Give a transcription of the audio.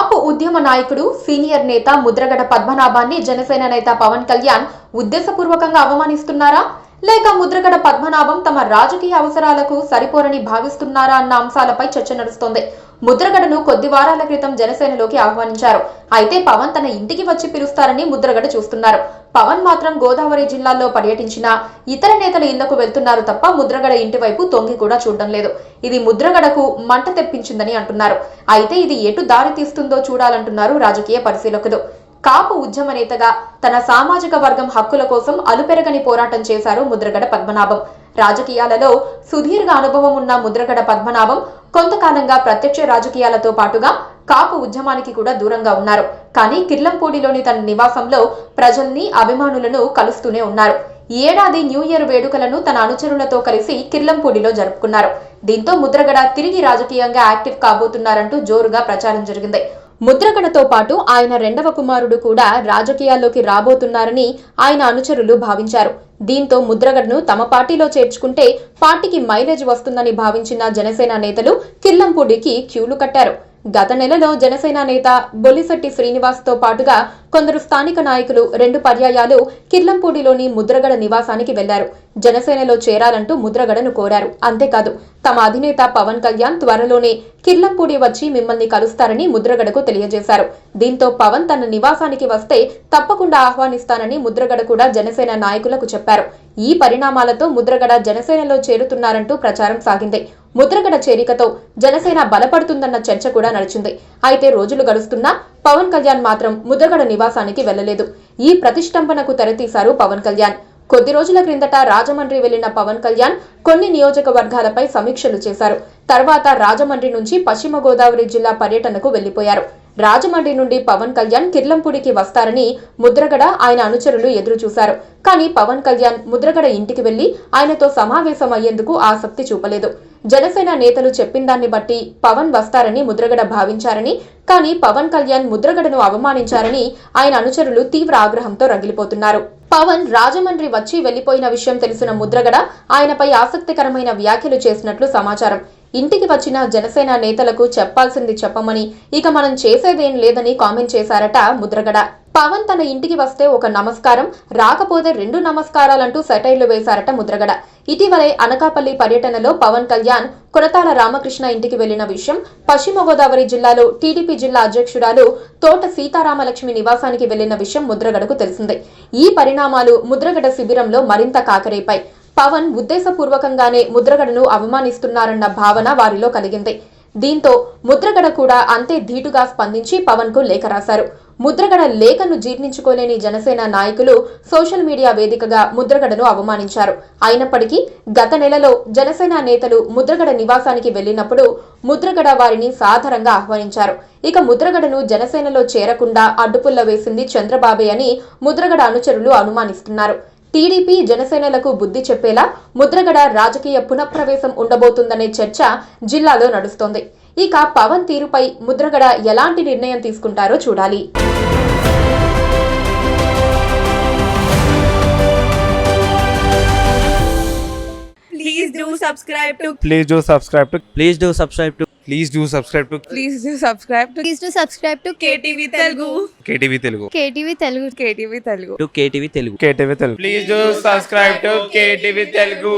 కాపు ఉద్యమ నాయకుడు సీనియర్ నేత ముద్రగడ పద్మనాభాన్ని జనసేన నేత పవన్ కళ్యాణ్ ఉద్దేశపూర్వకంగా అవమానిస్తున్నారా లేక ముద్రగడ పద్మనాభం తమ రాజకీయ అవసరాలకు సరిపోరని భావిస్తున్నారా అన్న అంశాలపై చర్చ నడుస్తోంది. ముద్రగడను కొద్ది వారాల క్రితం జనసేనలోకి ఆహ్వానించారు. అయితే పవన్ తన ఇంటికి వచ్చి పిలుస్తారని ముద్రగడ చూస్తున్నారు. పవన్ మాత్రం గోదావరి జిల్లాల్లో పర్యటించినా ఇతర నేతల ఇళ్లకు వెళ్తున్నారు తప్ప ముద్రగడ ఇంటి వైపు తొంగి కూడా చూడడం లేదు. ఇది ముద్రగడకు మంట తెప్పించిందని అంటున్నారు. అయితే ఇది ఎటు దారి తీస్తుందో చూడాలంటున్నారు రాజకీయ పరిశీలకులు. కాపు ఉద్యమ నేతగా తన సామాజిక వర్గం హక్కుల కోసం అలుపెరగని పోరాటం చేశారు ముద్రగడ పద్మనాభం. రాజకీయాలలో సుదీర్ఘ అనుభవం ఉన్న ముద్రగడ పద్మనాభం కొంతకాలంగా ప్రత్యక్ష రాజకీయాలతో పాటుగా కాపు ఉద్యమానికి కూడా దూరంగా ఉన్నారు. కానీ కిర్లంపూడిలోని తన నివాసంలో ప్రజల్ని అభిమానులను కలుస్తూనే ఉన్నారు. ఈ ఏడాది న్యూ ఇయర్ వేడుకలను తన అనుచరులతో కలిసి కిర్లంపూడిలో జరుపుకున్నారు. దీంతో ముద్రగడ తిరిగి రాజకీయంగా యాక్టివ్ కాబోతున్నారంటూ జోరుగా ప్రచారం జరిగింది. ముద్రగడతో పాటు ఆయన రెండవ కుమారుడు కూడా రాజకీయాల్లోకి రాబోతున్నారని ఆయన అనుచరులు భావించారు. దీంతో ముద్రగడను తమ పార్టీలో చేర్చుకుంటే పార్టీకి మైలేజ్ వస్తుందని భావించిన జనసేన నేతలు కిర్లంపూడికి క్యూలు కట్టారు. గత నెలలో జనసేన నేత బొలిశెట్టి శ్రీనివాస్ తో పాటుగా కొందరు స్థానిక నాయకులు 2 పర్యాయాలు కిర్లంపూడిలోని ముద్రగడ నివాసానికి వెళ్లారు. జనసేనలో చేరాలంటూ ముద్రగడను కోరారు. అంతేకాదు తమ అధినేత పవన్ కళ్యాణ్ త్వరలోనే కిర్లంపూడి వచ్చి మిమ్మల్ని కలుస్తారని ముద్రగడకు తెలియజేశారు. దీంతో పవన్ తన నివాసానికి వస్తే తప్పకుండా ఆహ్వానిస్తానని ముద్రగడ కూడా జనసేన నాయకులకు చెప్పారు. ఈ పరిణామాలతో ముద్రగడ జనసేనలో చేరుతున్నారంటూ ప్రచారం సాగింది. ముద్రగడ చేరికతో జనసేన బలపడుతుందన్న చర్చ కూడా నడిచింది. అయితే రోజులు గడుస్తున్నా పవన్ కళ్యాణ్ మాత్రం ముద్రగడ నివాసానికి వెళ్లలేదు. ఈ ప్రతిష్టంభనకు తెరతీశారు పవన్ కళ్యాణ్. కొద్ది రోజుల క్రిందట రాజమండ్రి వెళ్లిన పవన్ కళ్యాణ్ కొన్ని నియోజకవర్గాలపై సమీక్షలు చేశారు. తర్వాత రాజమండ్రి నుంచి పశ్చిమ గోదావరి జిల్లా పర్యటనకు వెళ్లిపోయారు. రాజమండ్రి నుండి పవన్ కళ్యాణ్ కిర్లంపూడికి వస్తారని ముద్రగడ ఆయన అనుచరులు ఎదురు చూశారు. కానీ పవన్ కళ్యాణ్ ముద్రగడ ఇంటికి వెళ్లి ఆయనతో సమావేశం అయ్యేందుకు ఆసక్తి చూపలేదు. జనసేన నేతలు చెప్పిందాన్ని బట్టి పవన్ వస్తారని ముద్రగడ భావించారని, కానీ పవన్ కళ్యాణ్ ముద్రగడను అవమానించారని ఆయన అనుచరులు తీవ్ర ఆగ్రహంతో రగిలిపోతున్నారు. పవన్ రాజమండ్రి వచ్చి వెళ్లిపోయిన విషయం తెలిసిన ముద్రగడ ఆయనపై ఆసక్తికరమైన వ్యాఖ్యలు చేసినట్లు సమాచారం. ఇంటికి వచ్చిన జనసేన నేతలకు చెప్పాల్సింది చెప్పమని, ఇక మనం చేసేదేం లేదని కామెంట్ చేశారట ముద్రగడ. పవన్ తన ఇంటికి వస్తే ఒక నమస్కారం, రాకపోతే 2 నమస్కారాలంటూ సెటైర్లు వేశారట ముద్రగడ. ఇటీవలే అనకాపల్లి పర్యటనలో పవన్ కళ్యాణ్ కొరతాల రామకృష్ణ ఇంటికి వెళ్లిన విషయం, పశ్చిమ గోదావరి జిల్లాలో టీడీపీ జిల్లా అధ్యక్షురాలు తోట సీతారామలక్ష్మి నివాసానికి వెళ్లిన విషయం ముద్రగడకు తెలిసిందే. ఈ పరిణామాలు ముద్రగడ శిబిరంలో మరింత కాకరేపాయి. పవన్ ఉద్దేశపూర్వకంగానే ముద్రగడను అవమానిస్తున్నారన్న భావన వారిలో కలిగింది. దీంతో ముద్రగడ కూడా అంతే ధీటుగా స్పందించి పవన్ కు లేఖ రాశారు. ముద్రగడ లేఖను జీర్ణించుకోలేని జనసేన నాయకులు సోషల్ మీడియా వేదికగా ముద్రగడను అవమానించారు. అయినప్పటికీ గత నెలలో జనసేన నేతలు ముద్రగడ నివాసానికి వెళ్లినప్పుడు ముద్రగడ వారిని సాదరంగా ఆహ్వానించారు. ఇక ముద్రగడను జనసేనలో చేరకుండా అడ్డుపుల్ల వేసింది చంద్రబాబే అని ముద్రగడ అనుచరులు అనుమానిస్తున్నారు. టీడీపీ జనసేనలకు బుద్ధి చెప్పేలా ముద్రగడ రాజకీయ పునఃప్రవేశం ఉండబోతుందనే చర్చ జిల్లాలో నడుస్తోంది. ఇక పవన్ తీరుపై ముద్రగడ ఎలాంటి నిర్ణయం తీసుకుంటారో చూడాలి. Please do subscribe to Please do subscribe to Please do subscribe to Please do subscribe to Please do subscribe to Please do subscribe to KTV Telugu. KTV Telugu. KTV Telugu. KTV Telugu. KTV Telugu. KTV Telugu. Please do subscribe to KTV Telugu.